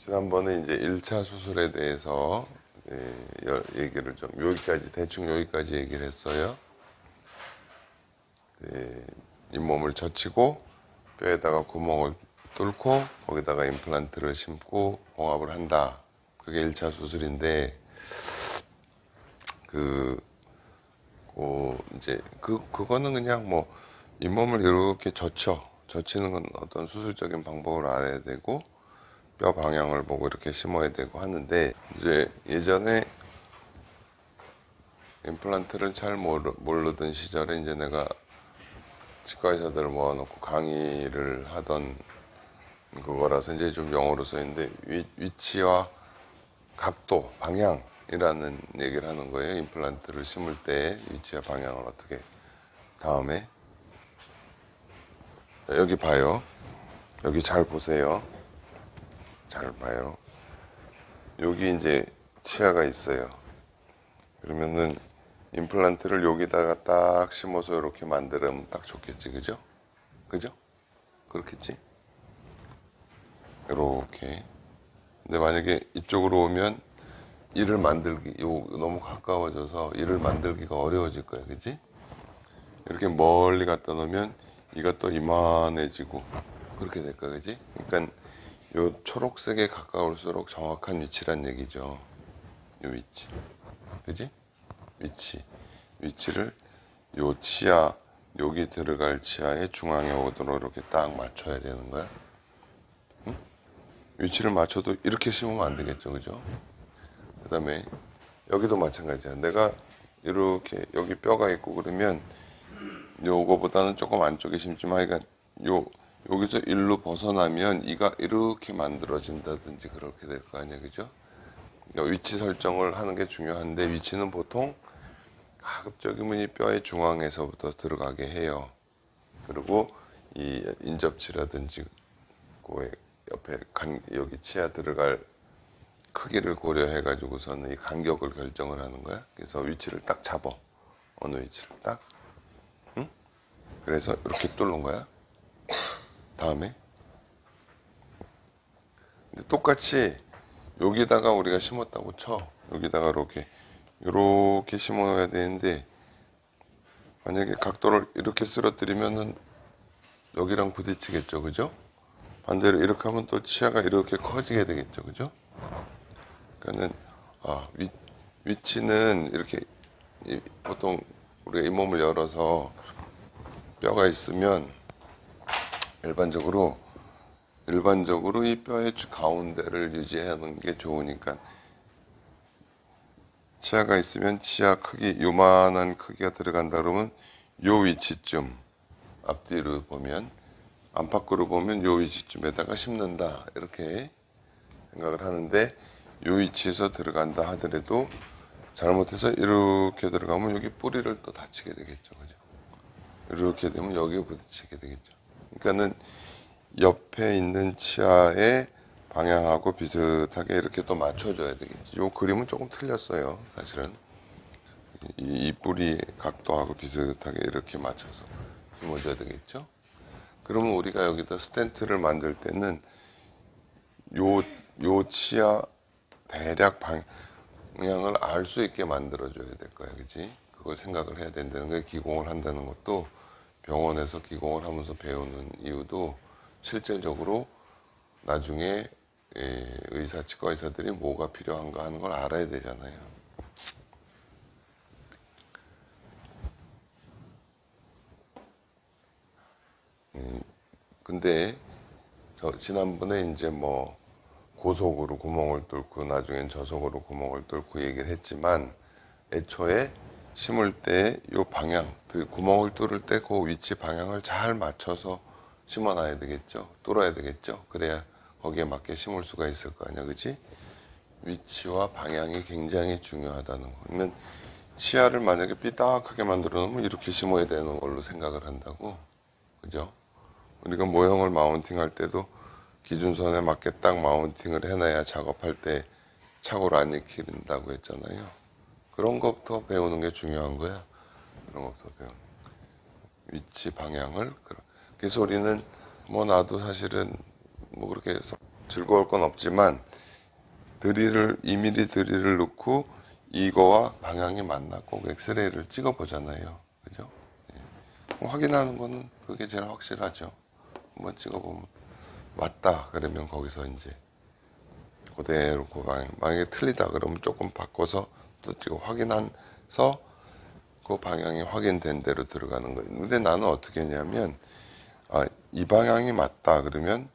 지난번에 이제 1차 수술에 대해서 얘기를 좀 대충 여기까지 얘기를 했어요. 잇몸을 젖히고 뼈에다가 구멍을 뚫고 거기다가 임플란트를 심고 봉합을 한다. 그게 1차 수술인데 그거는 그냥 뭐 잇몸을 이렇게 젖히는 건 어떤 수술적인 방법을 알아야 되고 뼈 방향을 보고 이렇게 심어야 되고 하는데, 이제 예전에 임플란트를 잘 모르던 시절에 이제 내가 치과 의사들을 모아놓고 강의를 하던 그거라서 이제 좀 영어로 써 있는데, 위치와 각도, 방향이라는 얘기를 하는 거예요. 임플란트를 심을 때 위치와 방향을 어떻게. 다음에 여기 봐요. 여기 잘 보세요. 잘 봐요. 여기 이제 치아가 있어요. 그러면은 임플란트를 여기다가 딱 심어서 이렇게 만들면 딱 좋겠지, 그죠? 그죠? 그렇겠지? 이렇게. 근데 만약에 이쪽으로 오면 너무 가까워져서 이를 만들기가 어려워질 거야, 그지? 이렇게 멀리 갖다 놓으면 이가 또 이만해지고 그렇게 될 거야, 그지? 그러니까 요 초록색에 가까울수록 정확한 위치란 얘기죠. 요 위치, 그지? 위치를 요 치아, 여기 들어갈 치아의 중앙에 오도록 이렇게 딱 맞춰야 되는 거야. 응? 위치를 맞춰도 이렇게 심으면 안 되겠죠, 그죠? 그 다음에 여기도 마찬가지야. 내가 이렇게 여기 뼈가 있고 그러면 요거보다는 조금 안쪽에 심지만, 그러니까 여기서 일로 벗어나면 이가 이렇게 만들어진다든지 그렇게 될 거 아니야, 그죠? 그러니까 위치 설정을 하는 게 중요한데, 위치는 보통 가급적이면 이 뼈의 중앙에서부터 들어가게 해요. 그리고 이 인접치라든지 그 옆에 여기 치아 들어갈 크기를 고려해 가지고서는 이 간격을 결정을 하는 거야. 그래서 위치를 딱 잡아. 어느 위치를 딱. 응? 그래서 이렇게 뚫는 거야. 다음에 근데 똑같이 여기다가 우리가 심었다고 쳐. 여기다가 이렇게 심어야 되는데, 만약에 각도를 이렇게 쓰러뜨리면은 여기랑 부딪히겠죠, 그죠? 반대로 이렇게 하면 또 치아가 이렇게 커지게 되겠죠, 그죠? 그러니까는 위치는 이렇게 보통 우리가 잇몸을 열어서 뼈가 있으면 일반적으로 이 뼈의 가운데를 유지하는 게 좋으니까, 치아가 있으면 치아 크기, 요만한 크기가 들어간다 그러면 요 위치쯤, 앞뒤로 보면, 안팎으로 보면 요 위치쯤에다가 심는다, 이렇게 생각을 하는데, 요 위치에서 들어간다 하더라도 잘못해서 이렇게 들어가면 여기 뿌리를 또 다치게 되겠죠, 그죠? 이렇게 되면 여기에 부딪히게 되겠죠. 그러니까는 옆에 있는 치아의 방향하고 비슷하게 이렇게 또 맞춰줘야 되겠지. 요 그림은 조금 틀렸어요, 사실은. 이 뿌리 각도하고 비슷하게 이렇게 맞춰서 심어줘야 되겠죠. 그러면 우리가 여기다 스텐트를 만들 때는 요 치아 대략 방향을 알 수 있게 만들어줘야 될 거야, 그치? 그걸 생각을 해야 된다는 거야. 기공을 한다는 것도, 병원에서 기공을 하면서 배우는 이유도 실질적으로 나중에 치과 의사들이 뭐가 필요한가 하는 걸 알아야 되잖아요. 근데 지난번에 이제 뭐 고속으로 구멍을 뚫고 나중엔 저속으로 구멍을 뚫고 얘기를 했지만, 애초에 심을 때 요 방향, 그 구멍을 뚫을 때 그 위치 방향을 잘 맞춰서 심어놔야 되겠죠. 뚫어야 되겠죠. 그래야 거기에 맞게 심을 수가 있을 거 아니야, 그치? 위치와 방향이 굉장히 중요하다는 거. 그러면 치아를 만약에 삐딱하게 만들어 놓으면 이렇게 심어야 되는 걸로 생각을 한다고, 그죠? 우리가 모형을 마운팅 할 때도 기준선에 맞게 딱 마운팅을 해놔야 작업할 때 착오를 안 익힌다고 했잖아요. 그런 것부터 배우는 게 중요한 거야. 그런 것부터 배우는. 위치 방향을. 그래서 우리는 뭐 나도 사실은 뭐 그렇게 해서 즐거울 건 없지만 드릴을 2mm 드릴을 넣고 이거와 방향이 맞나 꼭 엑스레이를 찍어 보잖아요. 그죠? 예. 확인하는 거는 그게 제일 확실하죠. 한번 찍어보면 맞다 그러면 거기서 이제 그대로 그 방향, 만약에 틀리다 그러면 조금 바꿔서 또 찍어 확인해서 그 방향이 확인된 대로 들어가는 거예요. 근데 나는 어떻게 했냐면 이 방향이 맞다 그러면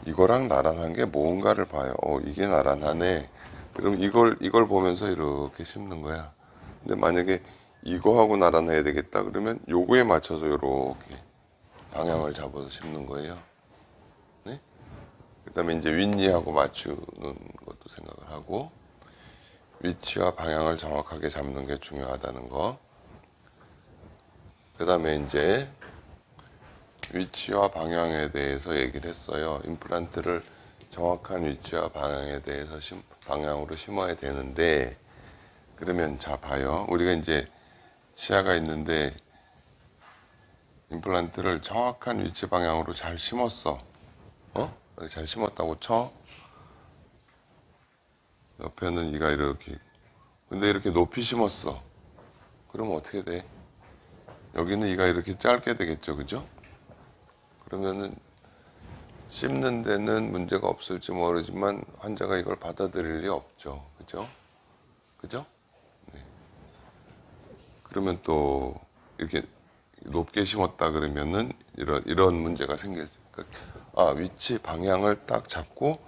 이거랑 나란한 게 뭔가를 봐요. 이게 나란하네. 그럼 이걸 보면서 이렇게 심는 거야. 근데 만약에 이거하고 나란해야 되겠다 그러면 요거에 맞춰서 이렇게 방향을 잡아서 심는 거예요. 네? 그다음에 이제 윗니하고 맞추는 것도 생각을 하고 위치와 방향을 정확하게 잡는 게 중요하다는 거. 그다음에 이제 위치와 방향에 대해서 얘기를 했어요. 임플란트를 정확한 위치와 방향에 대해서 방향으로 심어야 되는데 그러면 자 봐요. 우리가 이제 치아가 있는데 임플란트를 정확한 위치 방향으로 잘 심었어. 잘 심었다고 쳐. 옆에는 이가 이렇게 근데 이렇게 높이 심었어. 그러면 어떻게 돼? 여기는 이가 이렇게 짧게 되겠죠. 그죠? 그러면은 씹는 데는 문제가 없을지 모르지만 환자가 이걸 받아들일 리 없죠. 그죠? 그죠? 네. 그러면 또 이렇게 높게 심었다 그러면은 이런 문제가 생기죠. 위치 방향을 딱 잡고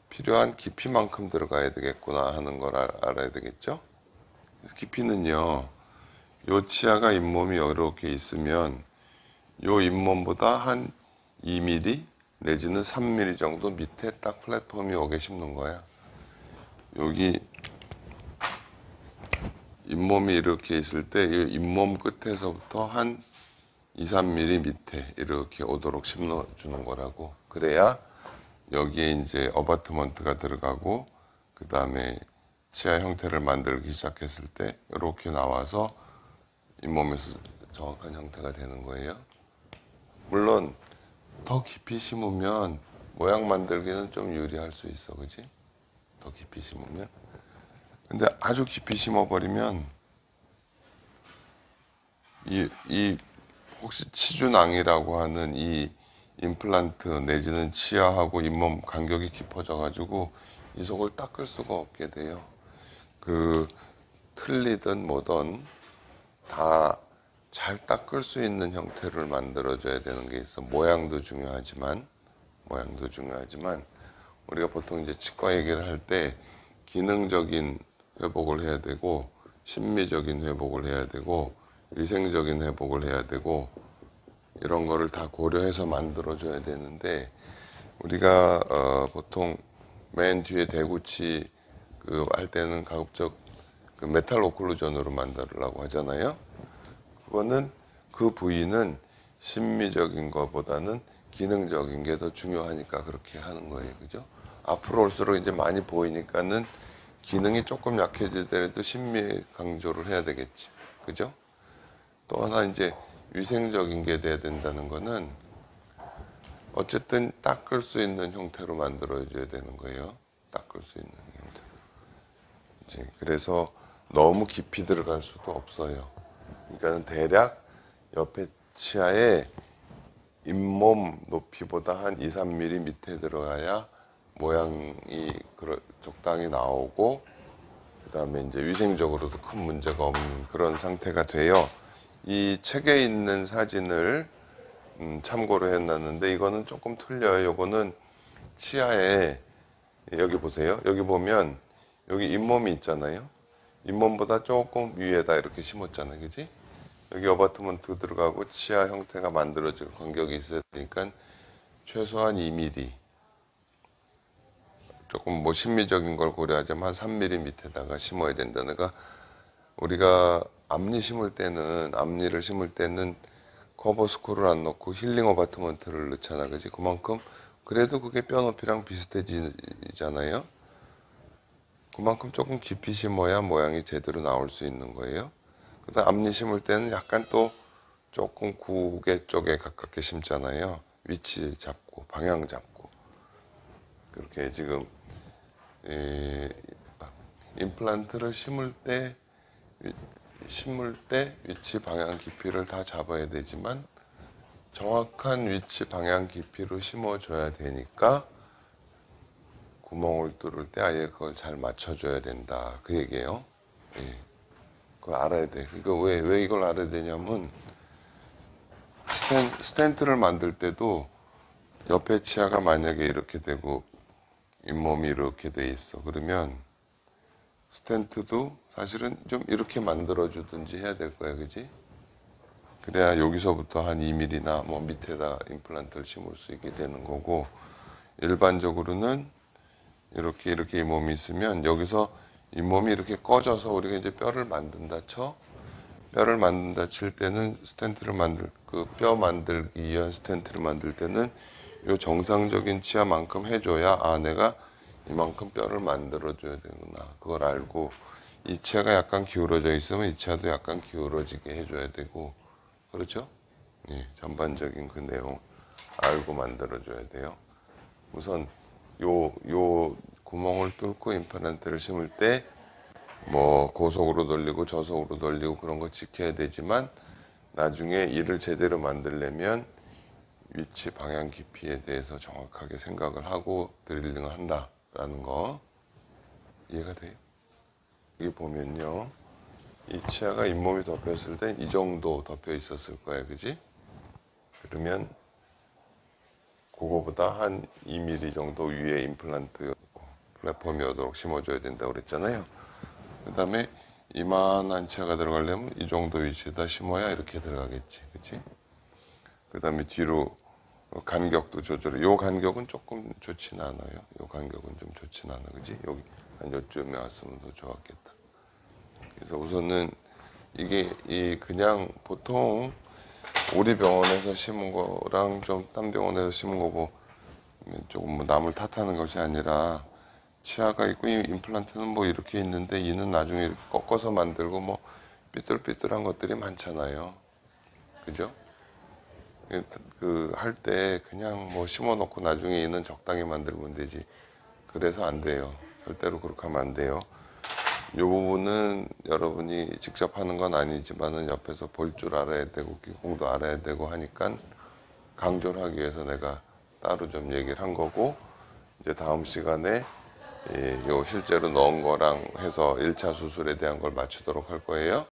필요한 깊이만큼 들어가야 되겠구나 하는 걸 알아야 되겠죠? 깊이는요, 요 치아가 잇몸이 이렇게 있으면 요 잇몸보다 한 2mm 내지는 3mm 정도 밑에 딱 플랫폼이 오게 심는 거야. 여기 잇몸이 이렇게 있을 때 이 잇몸 끝에서부터 한 2, 3mm 밑에 이렇게 오도록 심어주는 거라고. 그래야 여기에 이제 어바트먼트가 들어가고 그 다음에 치아 형태를 만들기 시작했을 때 이렇게 나와서 잇몸에서 정확한 형태가 되는 거예요. 물론 더 깊이 심으면 모양 만들기는 좀 유리할 수 있어, 그지? 더 깊이 심으면. 근데 아주 깊이 심어버리면 이 혹시 치주낭이라고 하는 이 임플란트 내지는 치아하고 잇몸 간격이 깊어져 가지고 이 속을 닦을 수가 없게 돼요. 틀리든 뭐든 다 잘 닦을 수 있는 형태를 만들어줘야 되는 게 있어. 모양도 중요하지만 우리가 보통 이제 치과 얘기를 할 때 기능적인 회복을 해야 되고 심미적인 회복을 해야 되고 위생적인 회복을 해야 되고 이런 거를 다 고려해서 만들어줘야 되는데 우리가 보통 맨 뒤에 대구치 할 때는 가급적 메탈 오클루전으로 만들려고 하잖아요. 그거는 그 부위는 심미적인 것보다는 기능적인 게 더 중요하니까 그렇게 하는 거예요. 그죠? 앞으로 올수록 이제 많이 보이니까는 기능이 조금 약해지더라도 심미 강조를 해야 되겠지. 그죠? 또 하나 이제 위생적인 게 돼야 된다는 거는 어쨌든 닦을 수 있는 형태로 만들어줘야 되는 거예요. 닦을 수 있는 형태. 이제 그래서 너무 깊이 들어갈 수도 없어요. 그러니까 대략 옆에 치아에 잇몸 높이보다 한 2, 3mm 밑에 들어가야 모양이 적당히 나오고 그다음에 이제 위생적으로도 큰 문제가 없는 그런 상태가 돼요. 이 책에 있는 사진을 참고로 해놨는데 이거는 조금 틀려요. 이거는 치아에 여기 보세요. 여기 보면 여기 잇몸이 있잖아요. 잇몸보다 조금 위에다 이렇게 심었잖아요. 그지? 여기 어바트먼트 들어가고 치아 형태가 만들어질 간격이 있어야 되니까 최소한 2mm 조금 뭐 심미적인 걸 고려하자면 한 3mm 밑에다가 심어야 된다는 거. 우리가 앞니를 심을 때는 커버 스코를 안 넣고 힐링 어바트먼트를 넣잖아. 그지? 그만큼 그래도 그게 뼈 높이랑 비슷해지잖아요. 그만큼 조금 깊이 심어야 모양이 제대로 나올 수 있는 거예요. 그다음 앞니 심을 때는 약간 또 조금 구개 쪽에 가깝게 심잖아요. 위치 잡고 방향 잡고 그렇게 지금 임플란트를 심을 때 위치 방향 깊이를 다 잡아야 되지만 정확한 위치 방향 깊이로 심어줘야 되니까 구멍을 뚫을 때 아예 그걸 잘 맞춰줘야 된다. 그 얘기예요. 예. 그걸 알아야 돼. 그러니까 왜 이걸 알아야 되냐면 스텐트를 만들 때도 옆에 치아가 만약에 이렇게 되고 잇몸이 이렇게 돼 있어. 그러면 스텐트도 사실은 좀 이렇게 만들어주든지 해야 될 거야. 그지? 그래야 여기서부터 한 2mm나 뭐 밑에다 임플란트를 심을 수 있게 되는 거고, 일반적으로는 이렇게 잇몸이 있으면 여기서 잇몸이 이렇게 꺼져서 우리가 이제 뼈를 만든다 쳐. 뼈를 만든다 칠 때는 그 뼈 만들기 위한 스텐트를 만들 때는 요 정상적인 치아만큼 해줘야 내가 이만큼 뼈를 만들어줘야 되구나. 그걸 알고 이 치아가 약간 기울어져 있으면 이 치아도 약간 기울어지게 해줘야 되고 그렇죠? 예, 전반적인 그 내용 알고 만들어줘야 돼요. 우선 요 구멍을 뚫고 임플란트를 심을 때 뭐 고속으로 돌리고 저속으로 돌리고 그런 거 지켜야 되지만 나중에 이를 제대로 만들려면 위치 방향 깊이에 대해서 정확하게 생각을 하고 드릴링을 한다라는 거 이해가 돼요? 여기 보면요, 이 치아가 잇몸이 덮였을 때 이 정도 덮여 있었을 거예요, 그지? 그러면 그거보다 한 2mm 정도 위에 임플란트 플랫폼이 오도록 심어줘야 된다고 그랬잖아요. 그 다음에 이만한 치아가 들어가려면 이 정도 위치에다 심어야 이렇게 들어가겠지, 그치? 그 다음에 뒤로 간격도 조절해. 요 간격은 조금 좋진 않아요. 요 간격은 좀 좋진 않아, 그지? 여기 한 요쯤에 왔으면 더 좋았겠다. 그래서 우선은 이게 그냥 보통 우리 병원에서 심은 거랑 좀 딴 병원에서 심은 거고 조금 뭐 남을 탓하는 것이 아니라 치아가 있고 이 임플란트는 뭐 이렇게 있는데 이는 나중에 이렇게 꺾어서 만들고 뭐 삐뚤삐뚤한 것들이 많잖아요. 그죠? 그 할 때 그냥 뭐 심어놓고 나중에 이는 적당히 만들면 되지. 그래서 안 돼요. 절대로 그렇게 하면 안 돼요. 이 부분은 여러분이 직접 하는 건 아니지만은 옆에서 볼 줄 알아야 되고 기공도 알아야 되고 하니까 강조를 하기 위해서 내가 따로 좀 얘기를 한 거고, 이제 다음 시간에 요 실제로 넣은 거랑 해서 1차 수술에 대한 걸 맞추도록 할 거예요.